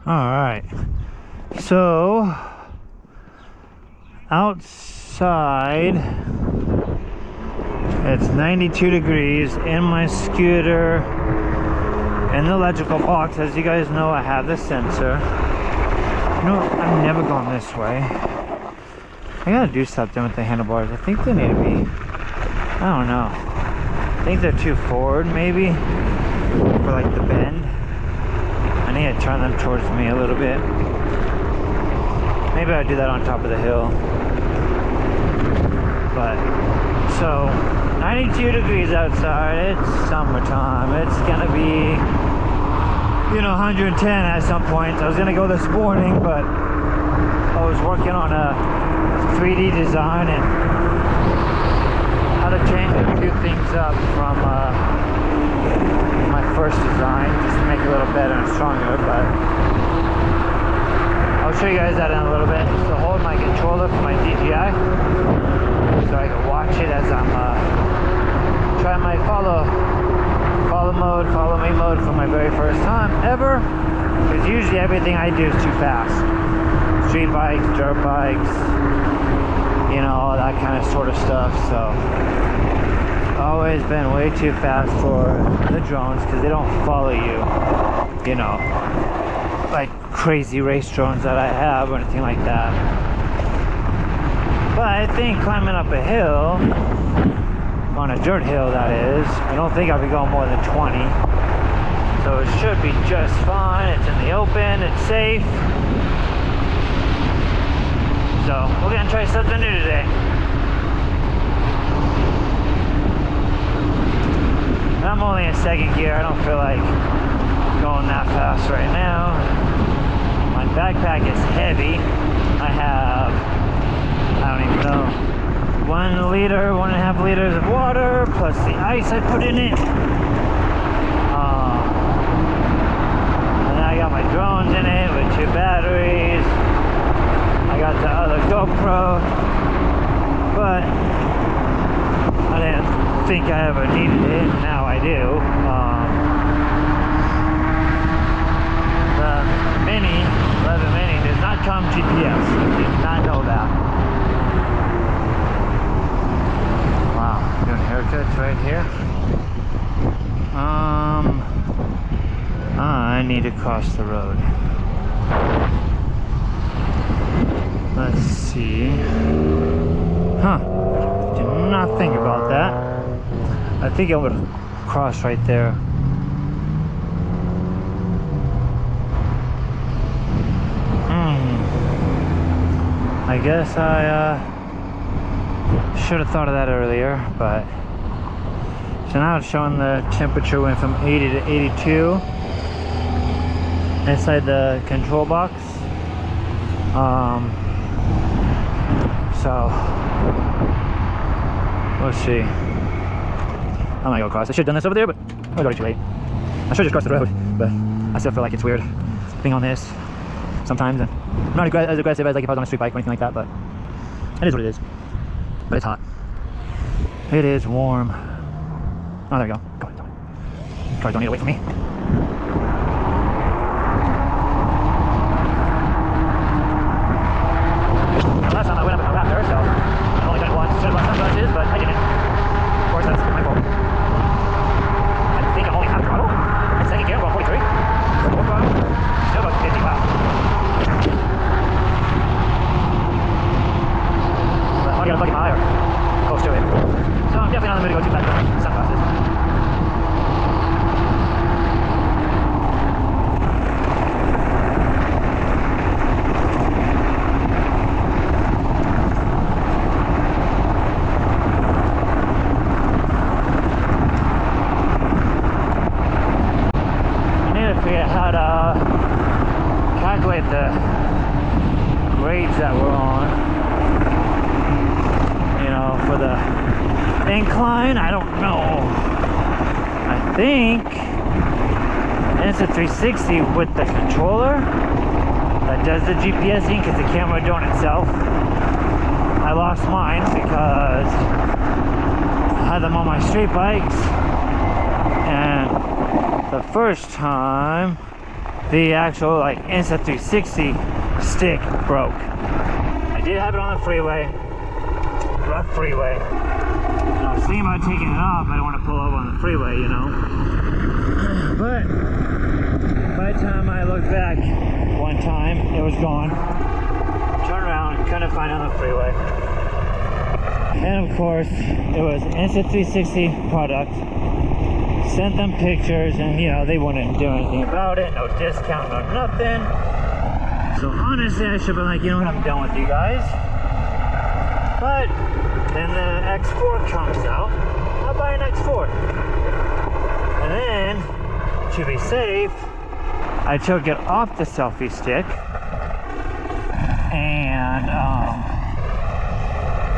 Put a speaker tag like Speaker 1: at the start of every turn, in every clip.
Speaker 1: Alright, so outside it's 92 degrees in my scooter, in the electrical box. As you guys know, I have the sensor. You know, I've never gone this way. I gotta do something with the handlebars. I think they need to be, I don't know, I think they're too forward maybe for like the bend. I need to turn them towards me a little bit. Maybe I'll do that on top of the hill. But so 92 degrees outside. It's summertime. It's gonna be, you know, 110 at some point. I was gonna go this morning, but I was working on a 3D design and how to change a few things up from my first design, just to make it a little better and stronger. But I'll show you guys that in a little bit. Just to hold my controller for my DJI, so I can watch it as I'm trying my follow me mode for my very first time ever. Because usually everything I do is too fast. Street bikes, dirt bikes, you know, all that kind of sort of stuff. So always been way too fast for the drones because they don't follow you, you know, like crazy race drones that I have or anything like that. But I think climbing up a hill, on a dirt hill that is, I don't think I'll be going more than 20. So it should be just fine. It's in the open, it's safe. So we're gonna try something new today. I'm only in second gear. I don't feel like going that fast right now. My backpack is heavy. I have, I don't even know, 1 liter, 1.5 liters of water, plus the ice I put in it. And then I got my drones in it with 2 batteries. I got the other GoPro, but I didn't think I ever needed it. Now I do. The Mini, 11 Mini, does not come GPS. I did not know that. Wow, doing haircuts right here. I need to cross the road. Let's see. Huh. Did not think about that. I think I would cross right there. I guess I should have thought of that earlier, but so now it's showing the temperature went from 80 to 82 inside the control box. So let's see. I might go across. I should have done this over there, but it was already too late. I should just cross the road, but I still feel like it's weird being on this sometimes. And I'm not as aggressive as like if I was on a street bike or anything like that, but it is what it is. But it's hot. It is warm. Oh, there we go. Come on, come on. Cars don't need to wait for me. Last time I went up in a Raptor, so I've only done it once. Should have bought sunglasses, but I didn't. Of course, that's my fault. I think I'm only half throttle. And second gear, about 43. Full throttle, still about 50. Wow. But I got a plug in my eye or close to it. So I'm definitely not in the mood to go too fast with sunglasses. How to calculate the grades that we're on, you know, for the incline. I don't know. I think it's a 360 with the controller that does the GPSing, because the camera doing itself. I lost mine because I had them on my street bikes, and the first time the actual like Insta360 stick broke. I did have it on the freeway, rough freeway. And I was thinking about taking it off. I don't want to pull over on the freeway, you know. But by the time I looked back one time, it was gone. Turned around, couldn't find it on the freeway. And of course, it was Insta360 product. Sent them pictures, and you know, they wouldn't do anything about it. No discount, no nothing. So honestly, I should have been like, you know what, I'm done with you guys. But then the X4 comes out. I'll buy an X4. And then, to be safe, I took it off the selfie stick and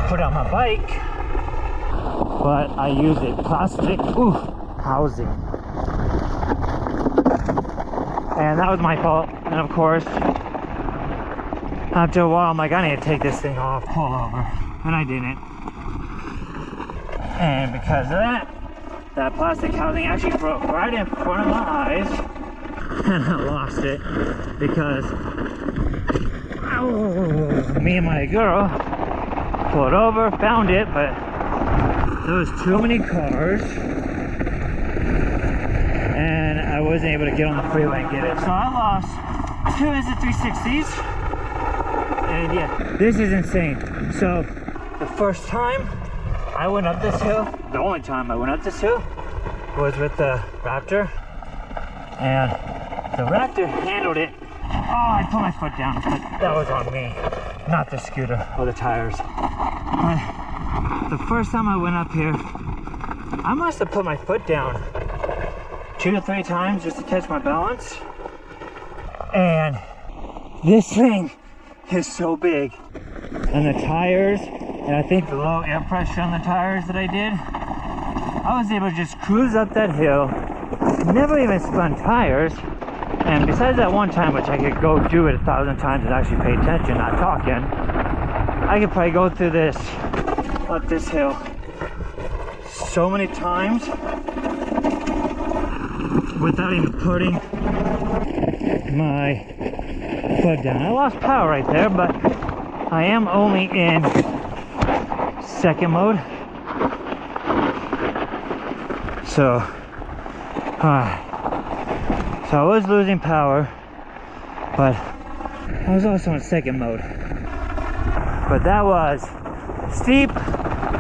Speaker 1: put it on my bike. But I used a plastic housing. And that was my fault. And of course, after a while, I'm like, I need to take this thing off, pull over. And I didn't. And because of that, that plastic housing actually broke right in front of my eyes. And I lost it because me and my girl pulled over, found it, but there was too many cars. And I wasn't able to get on the freeway and get it. So I lost two Insta360s. And yeah, this is insane. So the first time I went up this hill, the only time I went up this hill was with the Raptor. And the Raptor handled it. Oh, I put my foot down, but that was on me, not the scooter or the tires. But the first time I went up here, I must have put my foot down 2 to 3 times just to catch my balance. And this thing is so big. And the tires, and I think the low air pressure on the tires that I did, I was able to just cruise up that hill, never even spun tires. And besides that one time, which I could go do it 1,000 times and actually pay attention, not talking, I could probably go through this, up this hill so many times without even putting my foot down. I lost power right there, but I am only in second mode. So I was losing power, but I was also in second mode. But that was steep.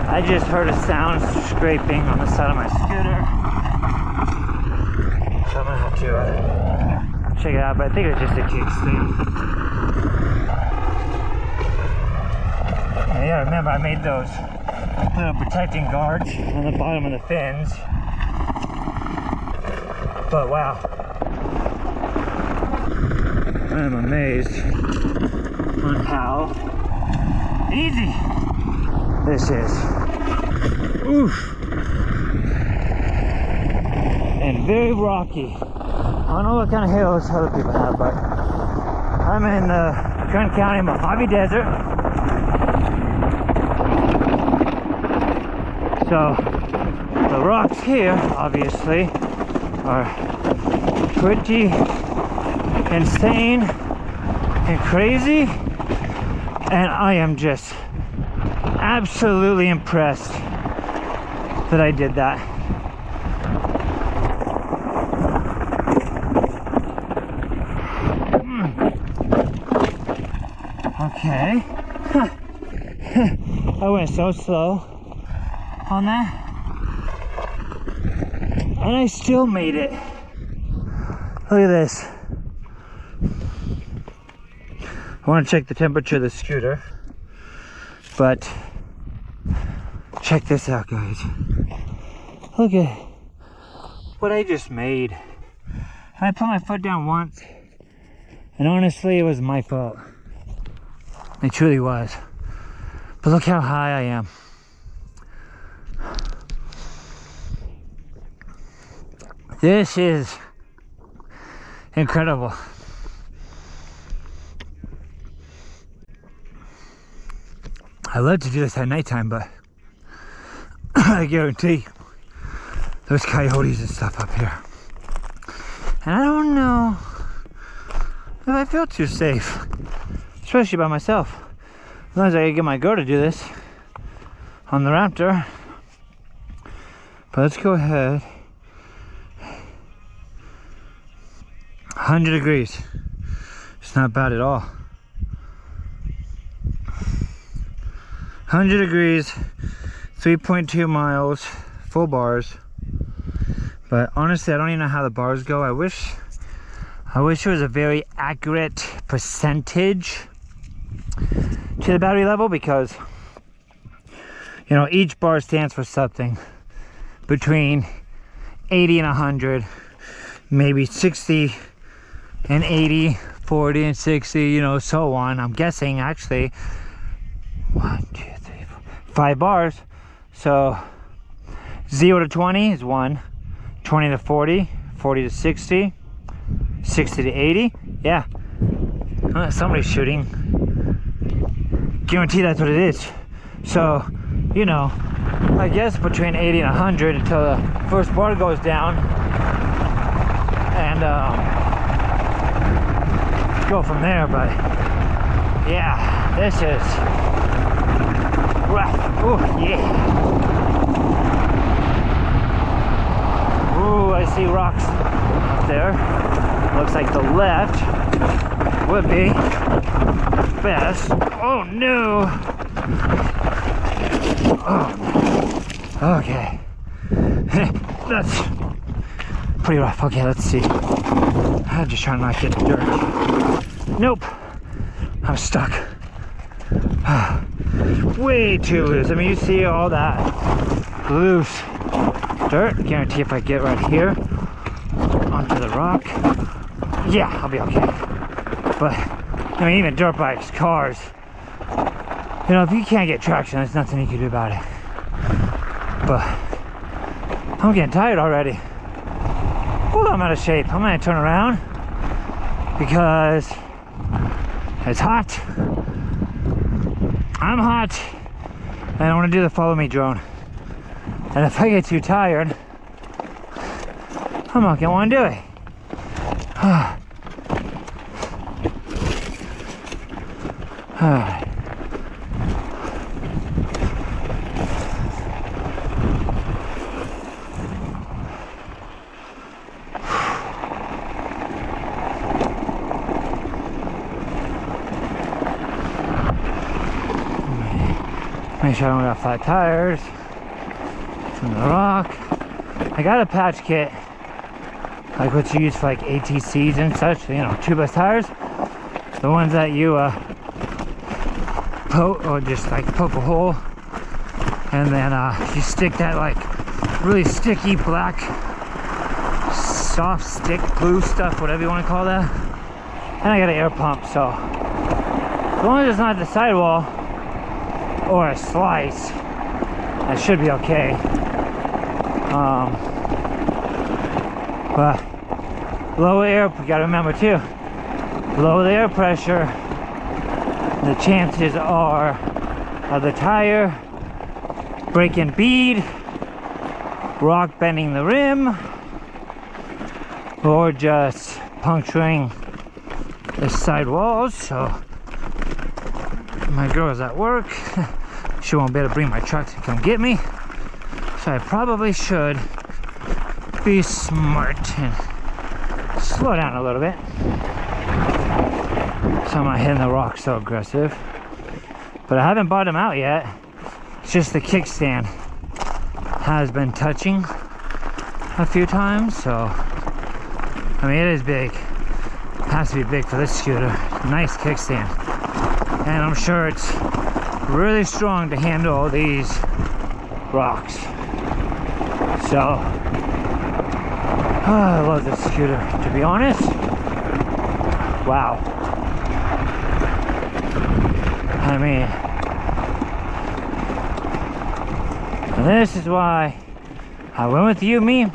Speaker 1: I just heard a sound scraping on the side of my scooter. So I'm gonna have to check it out, but I think it's just a kickstand. And yeah, remember I made those little protecting guards on the bottom of the fins. But wow, I am amazed on how easy this is. Oof. And very rocky. I don't know what kind of hills other people have, but I'm in Kern County, Mojave Desert. So the rocks here, obviously, are pretty insane and crazy, and I am just absolutely impressed that I did that. Okay. I went so slow on that, and I still made it. Look at this. I want to check the temperature of the scooter, but check this out, guys. Look at what I just made. I put my foot down once, and honestly, it was my fault. It truly was. But look how high I am. This is incredible. I love to do this at nighttime, but I guarantee there's coyotes and stuff up here. And I don't know if I feel too safe, especially by myself. Unless I gotta get my girl to do this on the Raptor. But let's go ahead. 100 degrees. It's not bad at all. 100 degrees, 3.2 miles, full bars. But honestly, I don't even know how the bars go. I wish it was a very accurate percentage to the battery level, because you know, each bar stands for something between 80 and 100, maybe 60 and 80, 40 and 60, you know, so on. I'm guessing actually 1, 2, 3, 4, 5 bars. So 0 to 20 is 1, 20 to 40, 40 to 60, 60 to 80. Yeah, somebody's shooting. Guarantee that's what it is. So, you know, I guess between 80 and 100 until the first bar goes down, and go from there. But yeah, this is rough. Ooh, yeah. Ooh, I see rocks up there. Looks like the left would be best. Oh no. Oh, okay. That's pretty rough. Okay, let's see. I'm just trying not to get dirt. Nope. I'm stuck. Way too loose. I mean, you see all that loose dirt. Guarantee if I get right here onto the rock, yeah, I'll be okay. But I mean, even dirt bikes, cars, you know, if you can't get traction, there's nothing you can do about it. But I'm getting tired already. Well, I'm out of shape. I'm gonna turn around because it's hot. I'm hot, and I want to do the follow me drone. And if I get too tired, I'm not gonna want to do it. Alright. Make sure I don't got flat tires from the rock. I got a patch kit, like what you use for like ATCs and such, you know, tubeless tires. The ones that you poke, or just like poke a hole, and then you stick that like really sticky black soft stick glue stuff, whatever you want to call that. And I got an air pump, so as long as it's not the sidewall or a slice, that should be okay. But low air, you gotta remember too, low the air pressure, the chances are of the tire breaking bead, rock bending the rim, or just puncturing the side walls. So my girl's at work. She won't be able to bring my truck to come get me. So I probably should be smart and slow down a little bit, so I'm not hitting the rock so aggressive. But I haven't bought them out yet. It's just the kickstand has been touching a few times. So I mean, it is big. It has to be big for this scooter. Nice kickstand. And I'm sure it's really strong to handle these rocks. So I love this scooter, to be honest. Wow. I mean, and this is why I went with Yume.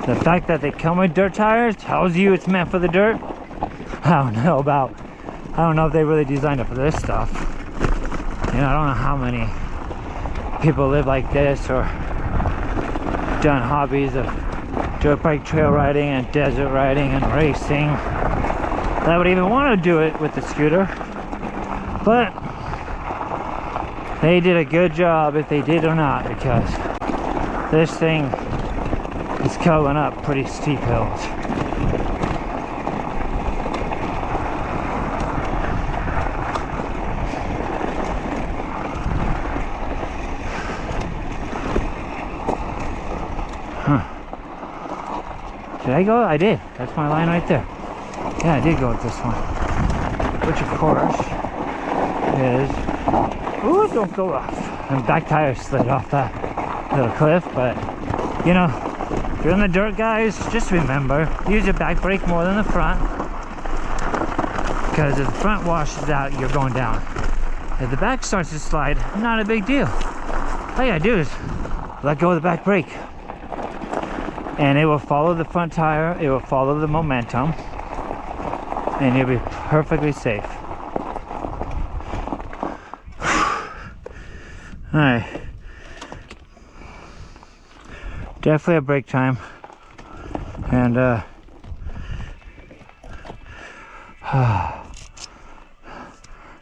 Speaker 1: The fact that they come with dirt tires tells you it's meant for the dirt. I don't know if they really designed it for this stuff. You know, I don't know how many people live like this or done hobbies of dirt bike trail riding and desert riding and racing. that would even want to do it with the scooter. But they did a good job if they did or not, because this thing is going up pretty steep hills. Did I go? I did. That's my line right there. Yeah, I did go with this one. Which, of course, is... Ooh, don't go off. My back tire slid off that little cliff, but, you know, if you're in the dirt, guys, just remember, use your back brake more than the front. Because if the front washes out, you're going down. If the back starts to slide, not a big deal. All you gotta do is let go of the back brake. And it will follow the front tire, it will follow the momentum, and you'll be perfectly safe. Alright. Definitely a break time. And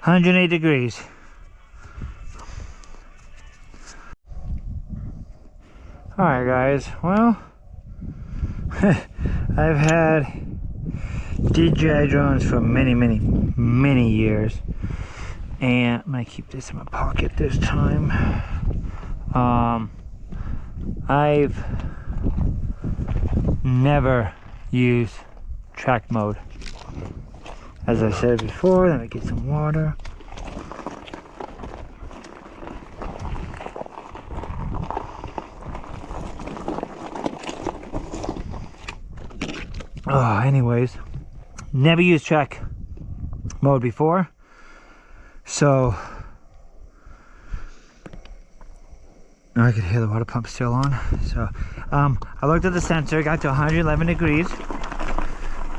Speaker 1: 108 degrees. Alright guys, well, I've had DJI drones for many years, and I'm gonna keep this in my pocket this time. I've never used track mode. As I said before, let me get some water. Anyways, never used track mode before, so I could hear the water pump still on. So I looked at the sensor, got to 111 degrees,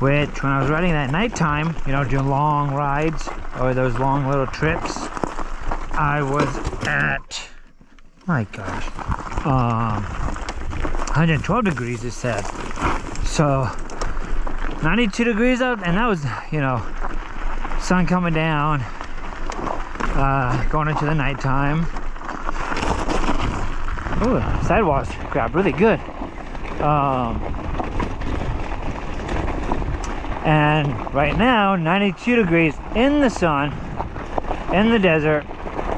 Speaker 1: which when I was riding at nighttime, you know, doing long rides or those long little trips, I was at, my gosh, 112 degrees it said. So 92 degrees out, and that was, you know, sun coming down, going into the nighttime. Ooh, sidewalks grabbed really good. And right now, 92 degrees in the sun, in the desert,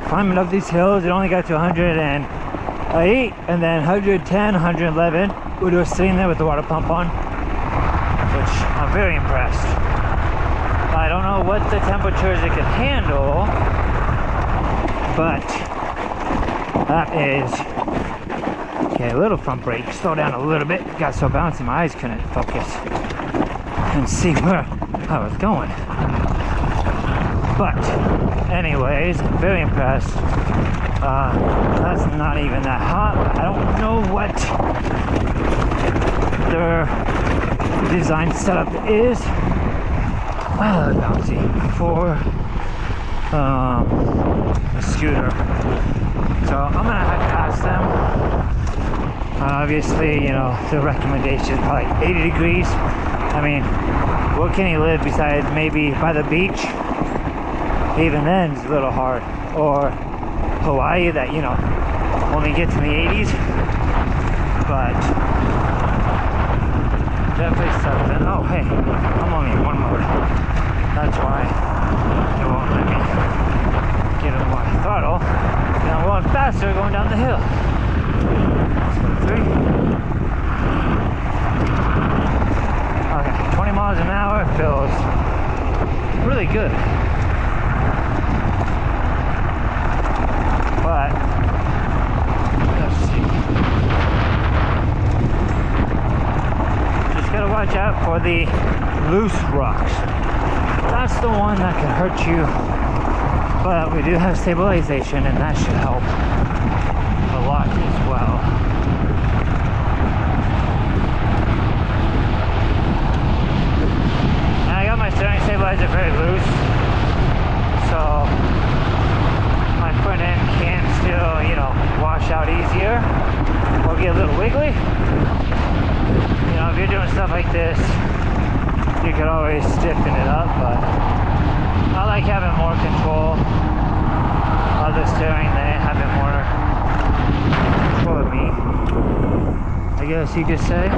Speaker 1: climbing up these hills. It only got to 108, and then 110, 111. We were sitting there with the water pump on, which I'm very impressed. I don't know what the temperatures it can handle, but that is okay. A little front brake, slow down a little bit. Got so bouncy my eyes couldn't focus and see where I was going. But anyways, very impressed. That's not even that hot. I don't know what their design setup is. Wow, bouncy for a scooter. So I'm gonna head past them. Obviously, you know, the recommendation is probably 80 degrees. I mean, where can you live besides maybe by the beach? Even then it's a little hard. Or Hawaii, that, you know, only gets in the 80s. But definitely something. Oh, hey, I'm only in one mode. That's why it won't let me get on my throttle. And I'm going faster going down the hill. Let's go to 3. Okay, 20 miles an hour feels really good. But let's see. Just gotta watch out for the loose rocks. That's the one that can hurt you. But we do have stabilization, and that should help a lot as well. And I got my steering stabilizer very loose, so my front end can still, you know, wash out easier or get a little wiggly. You know, if you're doing stuff like this, you could always stiffen it up, but I like having more control of the steering than having more control of me, I guess you could say.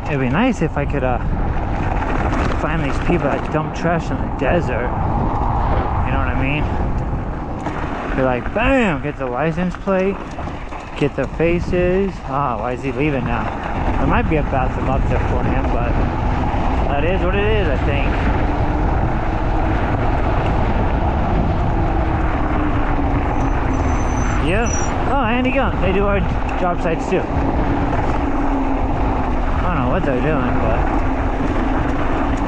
Speaker 1: It'd be nice if I could find these people that dump trash in the desert. You know what I mean? Be like, bam, get the license plate, get the faces. Ah, why is he leaving now? There might be a bathroom up there for him, but that is what it is, I think. Yeah. Oh, and again, they do our job sites too. I don't know what they're doing, but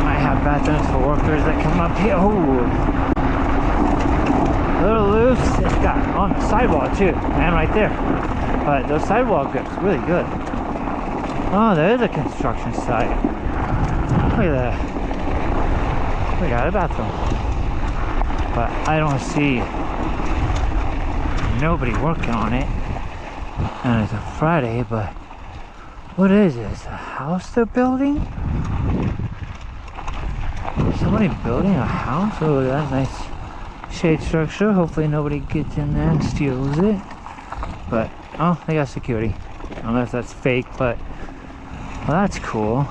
Speaker 1: might have bathrooms for workers that come up here. Ooh. A little loose. It's got on the sidewall too, and right there. But those sidewall grips really good. Oh, there is a construction site. Look at that. We got a bathroom, but I don't see nobody working on it. And it's a Friday, but what is this? A house they're building? Somebody building a house? Oh, that's nice shade structure. Hopefully nobody gets in there and steals it. But, oh, they got security. Unless that's fake, but, well, that's cool.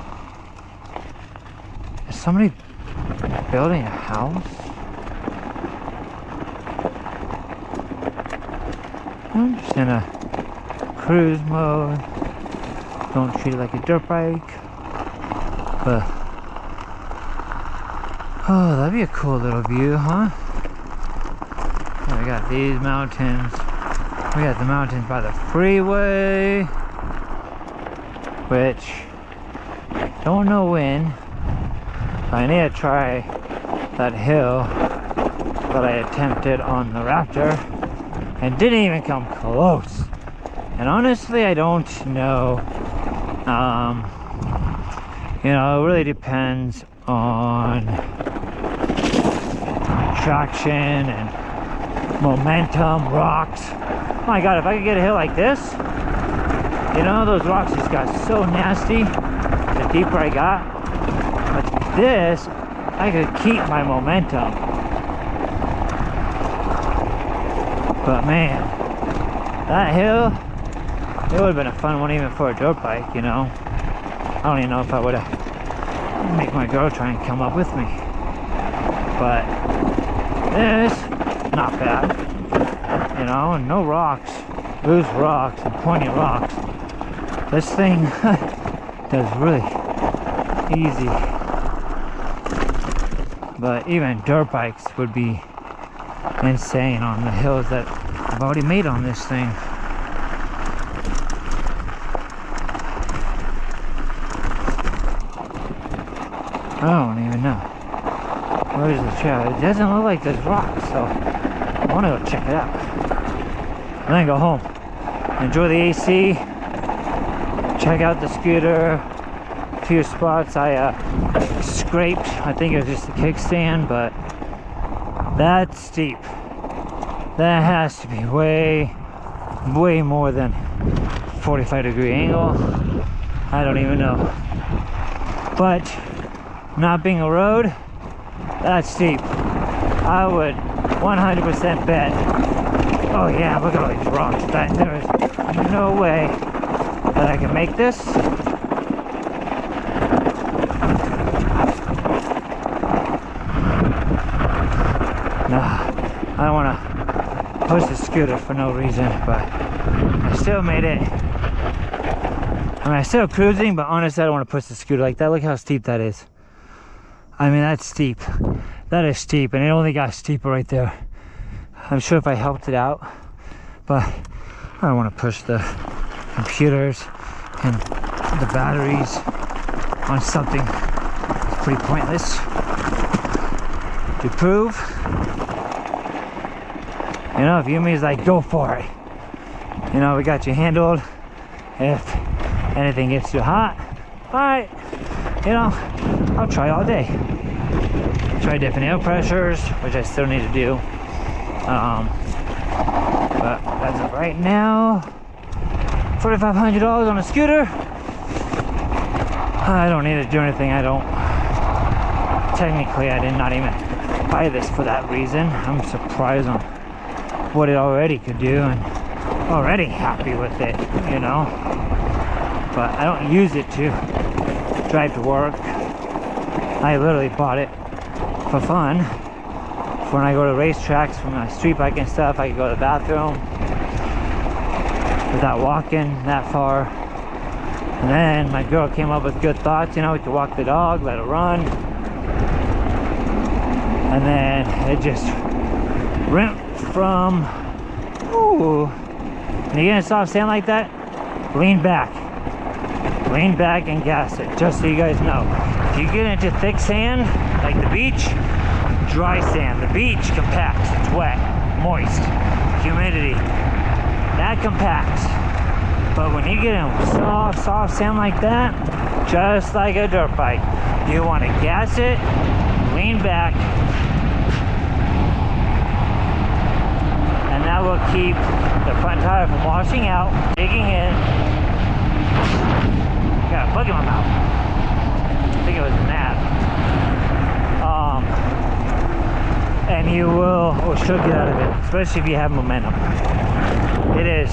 Speaker 1: Is somebody building a house? I'm just in a cruise mode. Don't treat it like a dirt bike. But oh, that'd be a cool little view, huh? Oh, we got these mountains. We got the mountains by the freeway, which don't know when. I need to try that hill that I attempted on the Raptor and didn't even come close. And honestly, I don't know. You know, it really depends on traction and momentum, rocks. Oh my god, if I could get a hill like this, you know, those rocks just got so nasty the deeper I got. But this, I could keep my momentum. But man, that hill, it would have been a fun one even for a dirt bike, you know. I don't even know if I would have make my girl try and come up with me. But this, not bad. You know, and no rocks, loose rocks and pointy rocks. This thing does really easy. But even dirt bikes would be insane on the hills that I've already made on this thing. I don't even know. Where's the trail? It doesn't look like there's rocks, so I want to go check it out. And then go home. Enjoy the AC. Check out the scooter. A few spots I scraped. I think it was just a kickstand, but that's steep. That has to be way more than 45-degree angle. I don't even know. But not being a road, that's steep. I would 100% bet. Oh yeah, look at all these rocks. There is no way that I can make this. Nah, I don't want to push the scooter for no reason, but I still made it. I mean, I'm still cruising, but honestly, I don't want to push the scooter like that. Look how steep that is. I mean, that's steep. That is steep, and it only got steeper right there. I'm sure if I helped it out, but I don't want to push the computers and the batteries on something that's pretty pointless to prove. You know, if Yume's like, go for it. You know, we got you handled. If anything gets too hot, all right, you know, I'll try all day. Try different air pressures, which I still need to do. But as of right now, $4,500 on a scooter. I don't need to do anything. Technically, I did not even buy this for that reason. I'm surprised on what it already could do, and already happy with it, you know. But I don't use it to drive to work. I literally bought it for fun. For when I go to racetracks, for my street bike and stuff, I can go to the bathroom without walking that far. And then my girl came up with good thoughts, you know, we could walk the dog, let it run. And then it just went from, ooh, when you get in soft sand like that, lean back and gas it, just so you guys know. If you get into thick sand, like the beach, dry sand, the beach compacts, it's wet, moist, humidity, that compacts. But when you get in soft sand like that, just like a dirt bike, you want to gas it, lean back, and that will keep the front tire from washing out, digging in. Got a bug in my mouth. I think it was an gnat. And you will, or should get out of it, especially if you have momentum. It is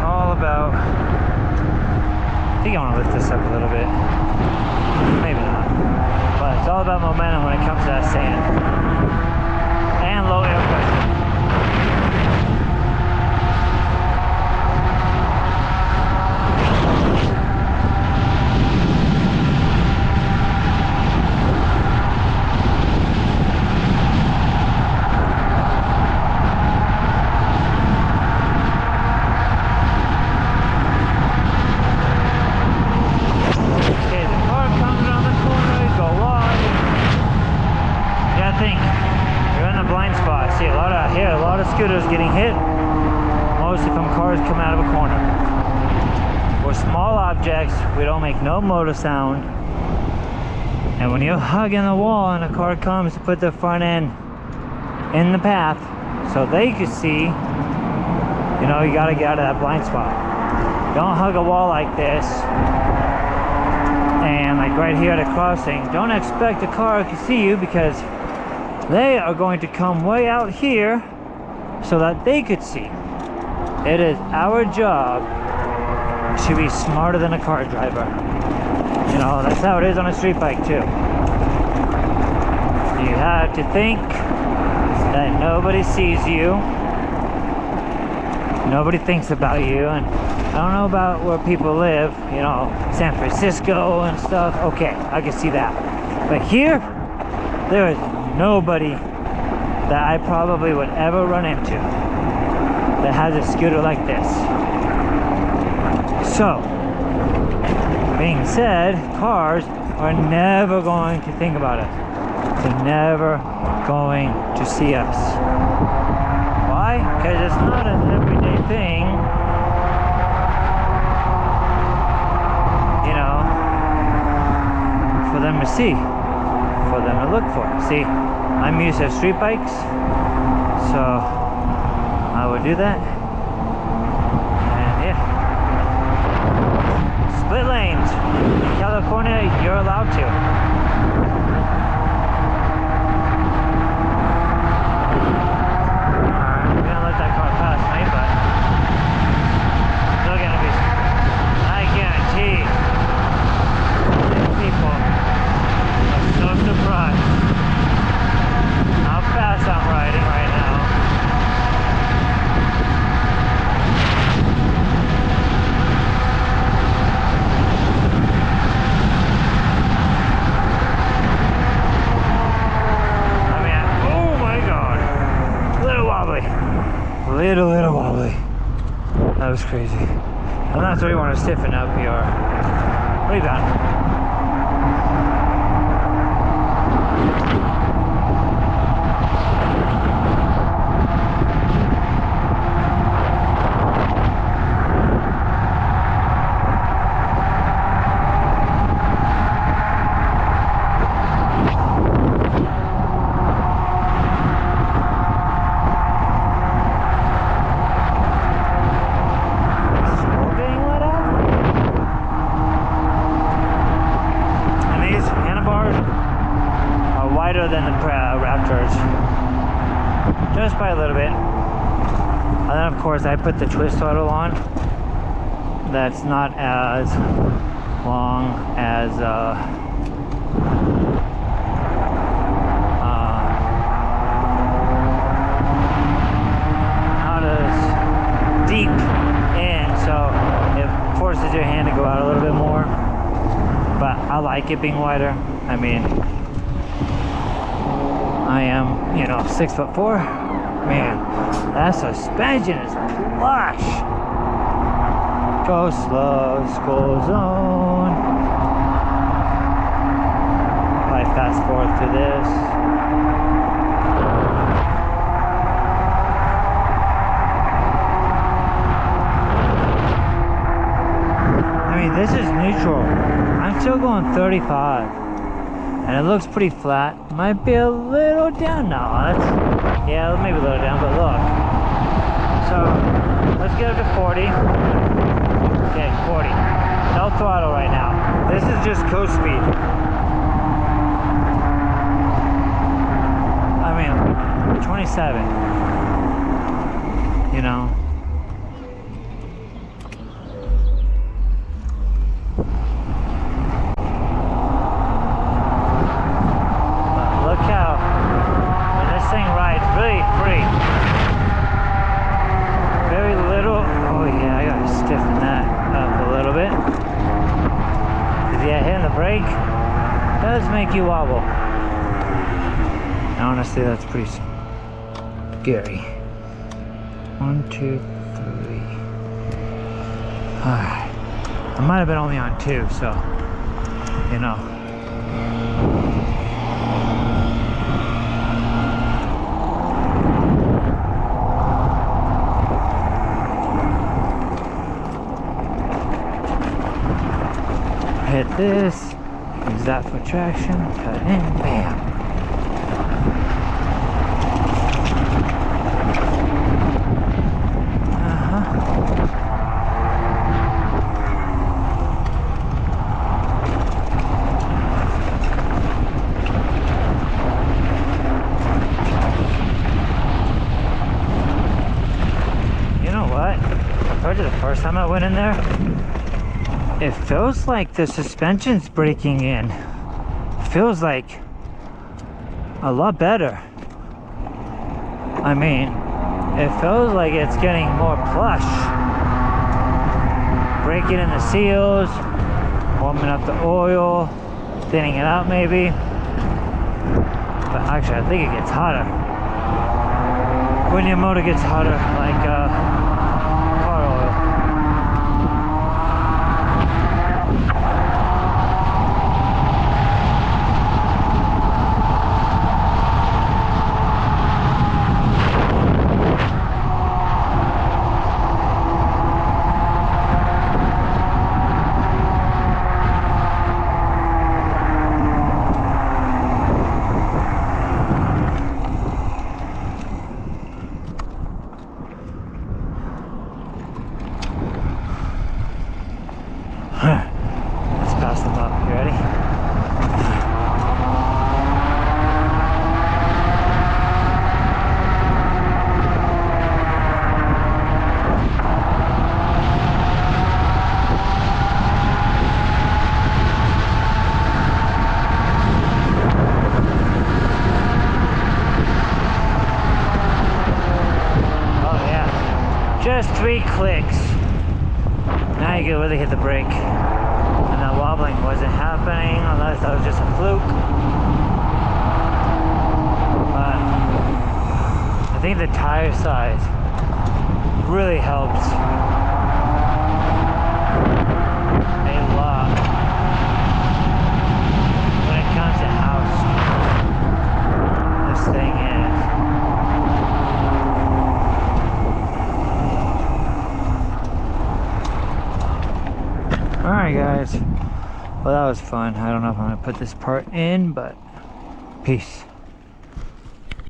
Speaker 1: all about, I think I want to lift this up a little bit. Maybe not. But it's all about momentum when it comes to that sand. And low air pressure. Scooters getting hit, mostly from cars coming out of a corner. We're small objects, we don't make no motor sound, and when you're hugging the wall and a car comes to put their front end in the path so they can see, you know, you gotta get out of that blind spot. Don't hug a wall like this, and like right here at a crossing, don't expect a car to see you, because they are going to come way out here so that they could see. It is our job to be smarter than a car driver. You know, that's how it is on a street bike too. You have to think that nobody sees you. Nobody thinks about you. And I don't know about where people live, you know, San Francisco and stuff. Okay, I can see that. But here, there is nobody that I probably would ever run into that has a scooter like this. So, being said, cars are never going to think about us. They're never going to see us. Why? Because it's not an everyday thing, you know, for them to see, for them to look for. See, I'm used to street bikes, so I would do that. And yeah, split lanes. In California, you're allowed to. Alright, I'm gonna let that car pass me, but still gonna be, I guarantee, people are so surprised how fast little wobbly. That was crazy. And that's why you want to stiffen up your rebound. Than the Raptors, just by a little bit. And then of course I put the twist throttle on. That's not as long as not as deep in, so it forces your hand to go out a little bit more. But I like it being wider. I mean, I am, 6'4". Man, that suspension is plush. Go slow, school zone. I fast forward to this. I mean, this is neutral. I'm still going 35. And it looks pretty flat. Might be a little down now. Yeah, maybe a little down, but look. So, let's get up to 40. Okay, 40. No throttle right now. This is just coast speed. I mean, 27. You know? Does make you wobble. Honestly, that's pretty scary. 1, 2, 3. I might have been only on 2, so hit this. Use that for traction, cut it in, bam. You know what? Compared to the first time I went in there, it feels like the suspension's breaking in. Feels like a lot better. I mean, it feels like it's getting more plush. Breaking in the seals, warming up the oil, thinning it out maybe. But actually, I think it gets hotter. When your motor gets hotter, like car oil. Let's pass them up. You ready? Oh yeah. Just 3 clicks. Now you can really hit the brake. And that wobbling wasn't happening unless that was just a fluke. But I think the tire size really helps a lot when it comes to how smooth this thing is. Alright guys, well that was fun. I don't know if I'm going to put this part in, but peace.